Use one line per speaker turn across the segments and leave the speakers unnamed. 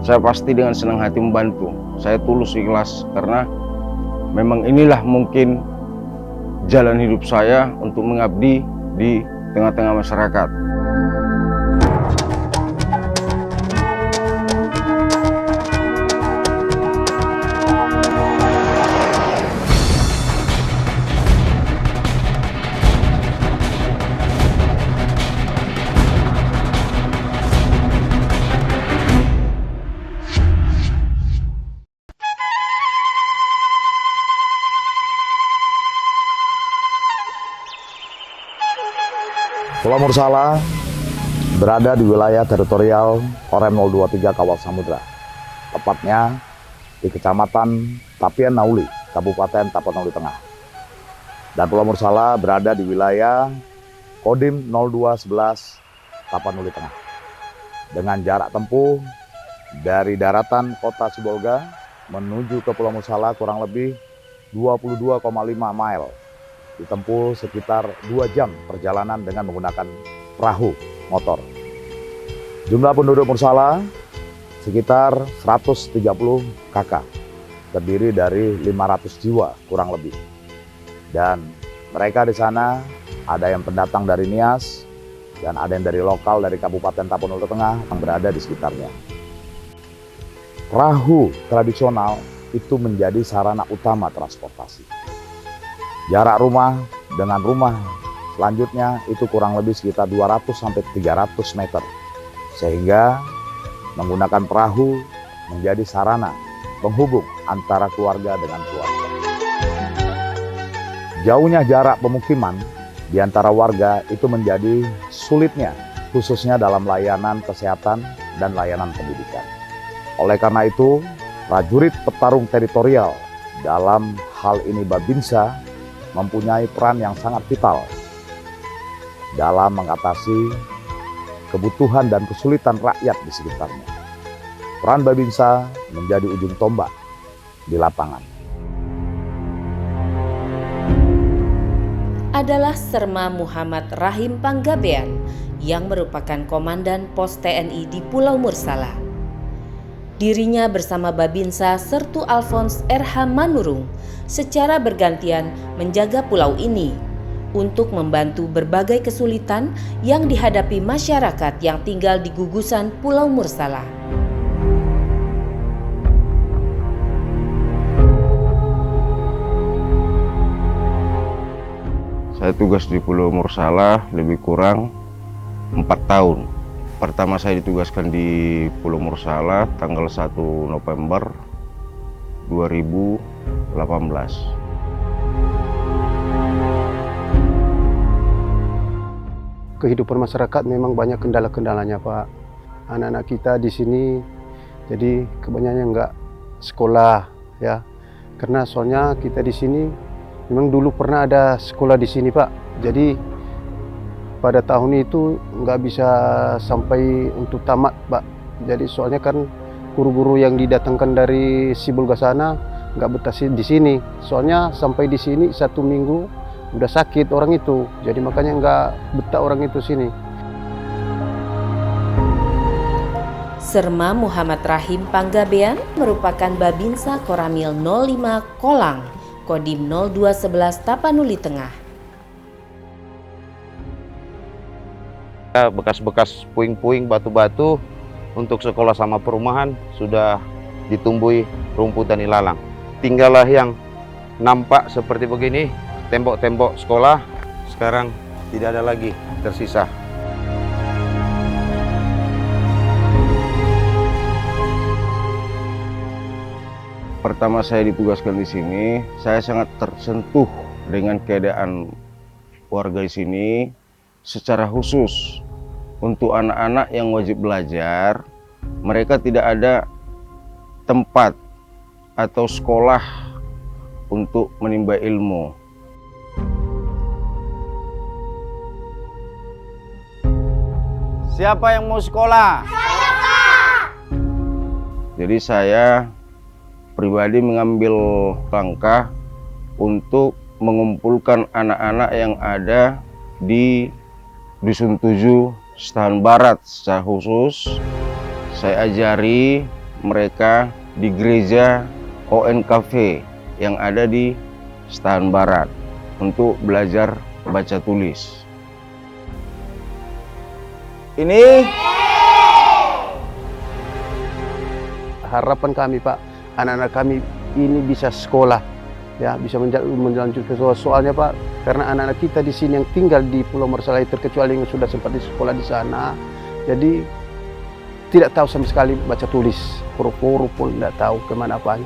saya pasti dengan senang hati membantu. Saya tulus ikhlas karena memang inilah mungkin jalan hidup saya untuk mengabdi di tengah-tengah masyarakat.
Pulau Mursala berada di wilayah teritorial Korem 023 Kawal Samudra, tepatnya di Kecamatan Tapian Nauli, Kabupaten Tapanuli Tengah. Dan Pulau Mursala berada di wilayah Kodim 0211 Tapanuli Tengah, dengan jarak tempuh dari daratan kota Sibolga menuju ke Pulau Mursala kurang lebih 22,5 mile. Ditempuh sekitar 2 jam perjalanan dengan menggunakan perahu motor. Jumlah penduduk Mursala sekitar 130 kakak, terdiri dari 500 jiwa kurang lebih. Dan mereka di sana ada yang pendatang dari Nias dan ada yang dari lokal dari Kabupaten Tapanuli Tengah yang berada di sekitarnya. Perahu tradisional itu menjadi sarana utama transportasi. Jarak rumah dengan rumah selanjutnya itu kurang lebih sekitar 200-300 meter. Sehingga menggunakan perahu menjadi sarana penghubung antara keluarga dengan keluarga. Jauhnya jarak pemukiman di antara warga itu menjadi sulitnya, khususnya dalam layanan kesehatan dan layanan pendidikan. Oleh karena itu, prajurit petarung teritorial dalam hal ini Babinsa mempunyai peran yang sangat vital dalam mengatasi kebutuhan dan kesulitan rakyat di sekitarnya. Peran Babinsa menjadi ujung tombak di lapangan.
Adalah Serma Muhammad Rahim Panggabean yang merupakan komandan pos TNI di Pulau Mursala. Dirinya bersama Babinsa Sertu Alfons RH Manurung secara bergantian menjaga pulau ini untuk membantu berbagai kesulitan yang dihadapi masyarakat yang tinggal di gugusan Pulau Mursala.
Saya tugas di Pulau Mursala lebih kurang 4 tahun. Pertama saya ditugaskan di Pulau Mursala tanggal 1 November 2018.
Kehidupan masyarakat memang banyak kendala-kendalanya, Pak. Anak-anak kita di sini jadi kebanyakan nggak sekolah ya. Karena soalnya kita di sini memang dulu pernah ada sekolah di sini, Pak. Jadi pada tahun itu nggak bisa sampai untuk tamat, Pak. Jadi soalnya kan guru-guru yang didatangkan dari Sibolga sana nggak betah di sini. Soalnya sampai di sini 1 minggu udah sakit orang itu. Jadi makanya nggak betah orang itu sini.
Serma Muhammad Rahim Panggabean merupakan Babinsa Koramil 05 Kolang, Kodim 0211 Tapanuli Tengah.
Bekas-bekas puing-puing batu-batu untuk sekolah sama perumahan sudah ditumbuhi rumput dan ilalang. Tinggallah yang nampak seperti begini, tembok-tembok sekolah sekarang tidak ada lagi tersisa.
Pertama saya ditugaskan di sini, saya sangat tersentuh dengan keadaan warga di sini, secara khusus untuk anak-anak yang wajib belajar. Mereka tidak ada tempat atau sekolah untuk menimba ilmu.
Siapa yang mau sekolah?
Saya, Pak!
Jadi saya pribadi mengambil langkah untuk mengumpulkan anak-anak yang ada di Dusun 7 Setahan Barat secara khusus. Saya ajari mereka di gereja ONKV yang ada di Setahan Barat untuk belajar baca tulis. Ini
harapan kami, Pak, anak-anak kami ini bisa sekolah, ya, bisa melanjutkan sekolah. Soalnya, Pak, karena anak-anak kita di sini yang tinggal di Pulau Morsala, terkecuali yang sudah sempat di sekolah di sana, jadi tidak tahu sama sekali baca tulis, huruf-huruf pun tidak tahu kemana apa.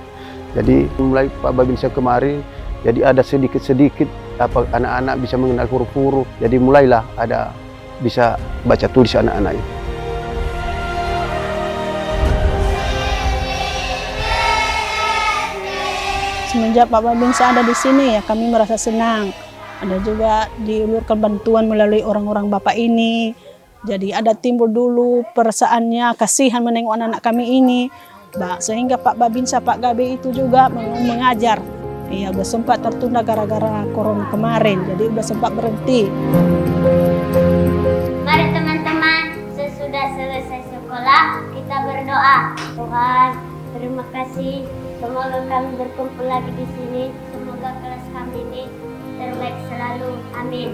Jadi mulai Pak Babinsa kemarin, jadi ada sedikit-sedikit apa anak-anak bisa mengenal huruf-huruf. Jadi mulailah ada bisa baca tulis anak-anak ini.
Semenjak Pak Babinsa ada di sini, ya kami merasa senang. Ada juga diulurkan bantuan melalui orang-orang Bapak ini. Jadi ada timbul dulu perasaannya, kasihan menengok anak-anak kami ini. Sehingga Pak Babinsa, Pak Gabe itu juga mengajar. Iya, udah sempat tertunda gara-gara corona kemarin, jadi udah sempat berhenti.
Mari teman-teman, sesudah selesai sekolah, kita berdoa. Tuhan, terima kasih. Semoga kami berkumpul lagi di sini. Semoga kelas kami ini terbaik selalu. Amin.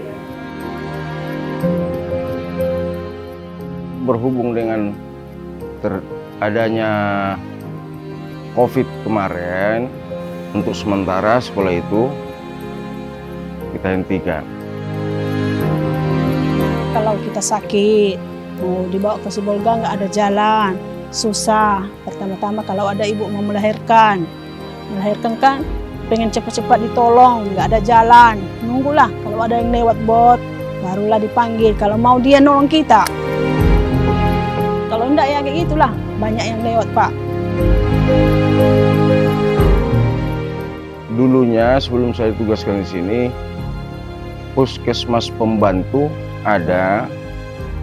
Berhubung dengan adanya COVID kemarin, untuk sementara sekolah itu kita hentikan.
Kalau kita sakit, mau dibawa ke Sibolga nggak ada jalan, susah. Pertama-tama kalau ada ibu mau melahirkan kan pengen cepat-cepat ditolong, nggak ada jalan, nunggulah kalau ada yang lewat bot, barulah dipanggil kalau mau dia nolong kita. Kalau enggak ya kayak gitulah, banyak yang lewat, Pak.
Dulunya sebelum saya ditugaskan di sini, puskesmas pembantu ada,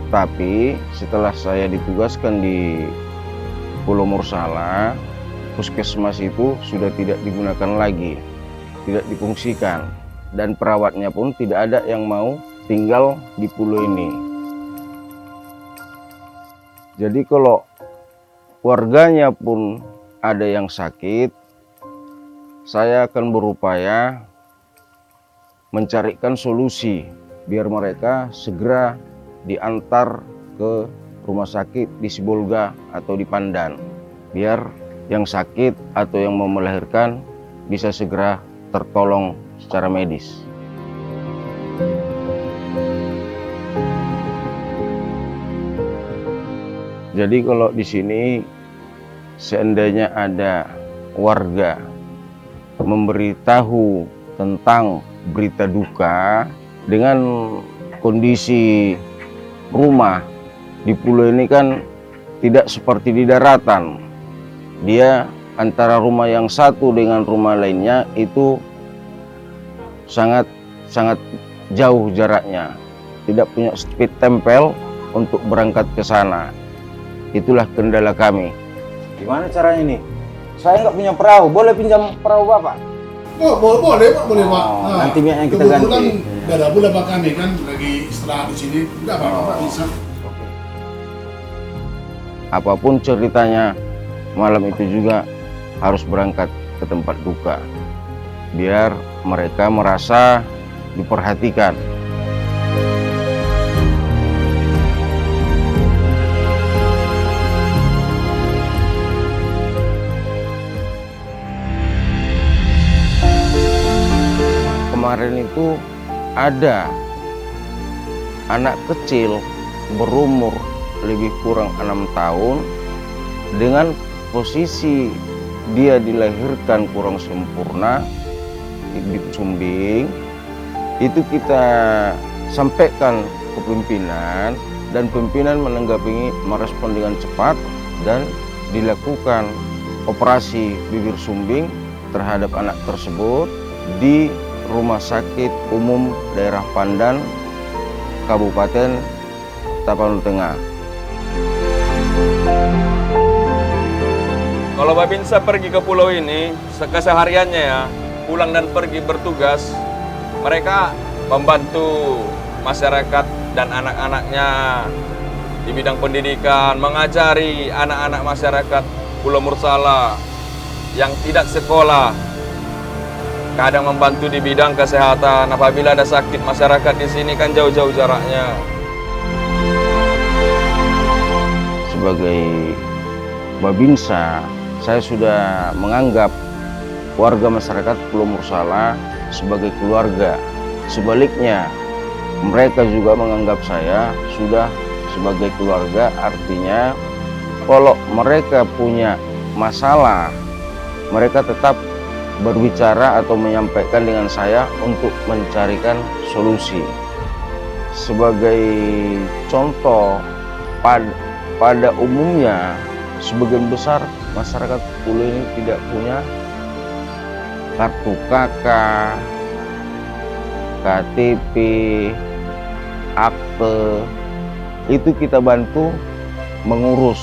tapi setelah saya ditugaskan di Pulau Morsala, puskesmas itu sudah tidak digunakan lagi, tidak difungsikan, dan perawatnya pun tidak ada yang mau tinggal di pulau ini. Jadi kalau warganya pun ada yang sakit, saya akan berupaya mencarikan solusi biar mereka segera diantar ke rumah sakit di Sibolga atau di Pandan, biar yang sakit atau yang mau melahirkan bisa segera tertolong secara medis. Jadi kalau di sini seandainya ada warga memberitahu tentang berita duka dengan kondisi rumah di pulau ini kan tidak seperti di daratan. Dia antara rumah yang satu dengan rumah lainnya itu sangat jauh jaraknya. Tidak punya speed tempel untuk berangkat ke sana. Itulah kendala kami. Gimana caranya nih? Saya nggak punya perahu, boleh pinjam perahu Bapak?
Oh, boleh Pak, boleh Pak.
Oh, nanti minyak yang kita ganti.
Kebetulan nggak ada pula Pak kami kan lagi istirahat di sini. Nggak apa-apa Pak, bisa.
Apapun ceritanya, malam itu juga harus berangkat ke tempat duka. Biar mereka merasa diperhatikan. Kemarin itu ada anak kecil berumur lebih kurang 6 tahun dengan posisi dia dilahirkan kurang sempurna di Sumbing. Itu kita sampaikan ke pimpinan dan pimpinan menanggapi, merespon dengan cepat dan dilakukan operasi bibir sumbing terhadap anak tersebut di Rumah Sakit Umum Daerah Pandan, Kabupaten Tapanuli Tengah.
Kalau Babinsa pergi ke pulau ini, kesehariannya ya, pulang dan pergi bertugas, mereka membantu masyarakat dan anak-anaknya di bidang pendidikan, mengajari anak-anak masyarakat Pulau Mursala yang tidak sekolah, kadang membantu di bidang kesehatan. Apabila ada sakit, masyarakat di sini kan jauh-jauh jaraknya.
Sebagai Babinsa, saya sudah menganggap warga masyarakat Pulau Mursala sebagai keluarga. Sebaliknya, mereka juga menganggap saya sudah sebagai keluarga. Artinya, kalau mereka punya masalah, mereka tetap berbicara atau menyampaikan dengan saya untuk mencarikan solusi. Sebagai contoh, pada umumnya sebagian besar masyarakat pulau ini tidak punya kartu KK, KTP, akte. Itu kita bantu mengurus.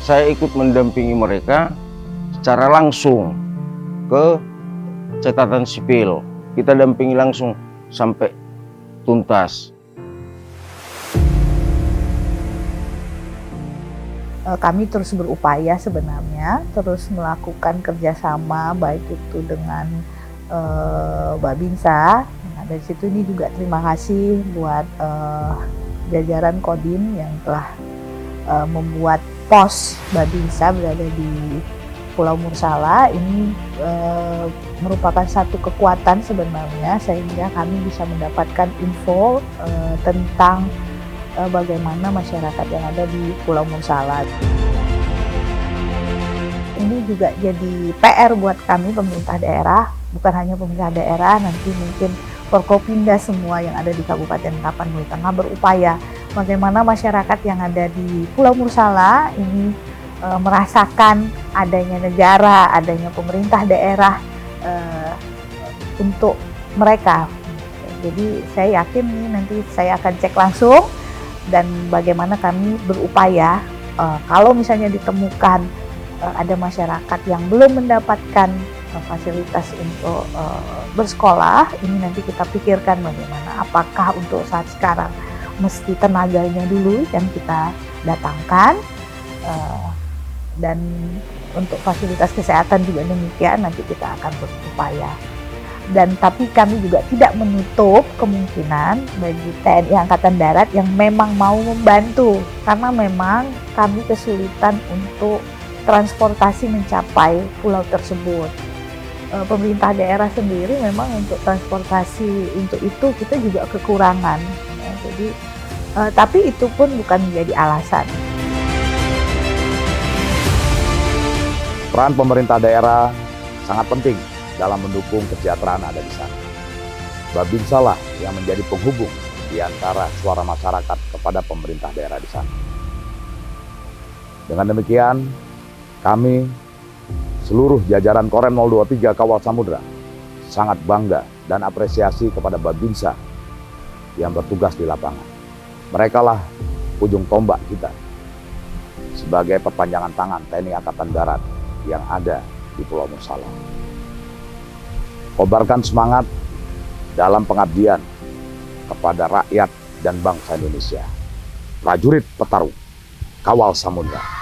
Saya ikut mendampingi mereka secara langsung ke catatan sipil. Kita dampingi langsung sampai tuntas.
Kami terus berupaya sebenarnya, terus melakukan kerjasama baik itu dengan Babinsa. Nah, dari situ ini juga terima kasih buat jajaran Kodim yang telah membuat pos Babinsa berada di Pulau Mursala. Ini merupakan satu kekuatan sebenarnya, sehingga kami bisa mendapatkan info tentang bagaimana masyarakat yang ada di Pulau Mursala. Ini juga jadi PR buat kami pemerintah daerah, bukan hanya pemerintah daerah, nanti mungkin Forkopimda semua yang ada di Kabupaten Tapanuli Tengah berupaya bagaimana masyarakat yang ada di Pulau Mursala ini merasakan adanya negara, adanya pemerintah daerah untuk mereka. Jadi saya yakin nih nanti saya akan cek langsung dan bagaimana kami berupaya kalau misalnya ditemukan ada masyarakat yang belum mendapatkan fasilitas untuk bersekolah, ini nanti kita pikirkan bagaimana, apakah untuk saat sekarang mesti tenaganya dulu yang kita datangkan, dan untuk fasilitas kesehatan juga demikian, nanti kita akan berupaya. Dan tapi kami juga tidak menutup kemungkinan bagi TNI Angkatan Darat yang memang mau membantu, karena memang kami kesulitan untuk transportasi mencapai pulau tersebut. Pemerintah daerah sendiri memang untuk transportasi untuk itu kita juga kekurangan. Ya, jadi, tapi itu pun bukan menjadi alasan.
Peran pemerintah daerah sangat penting dalam mendukung kesejahteraan ada di sana. Babinsa lah yang menjadi penghubung di antara suara masyarakat kepada pemerintah daerah di sana. Dengan demikian, kami seluruh jajaran Korem 023 Kawal Samudra sangat bangga dan apresiasi kepada Babinsa yang bertugas di lapangan. Mereka lah ujung tombak kita sebagai perpanjangan tangan TNI Angkatan Darat yang ada di Pulau Mursala. Kobarkan semangat dalam pengabdian kepada rakyat dan bangsa Indonesia. Prajurit petarung Kawal Samudra.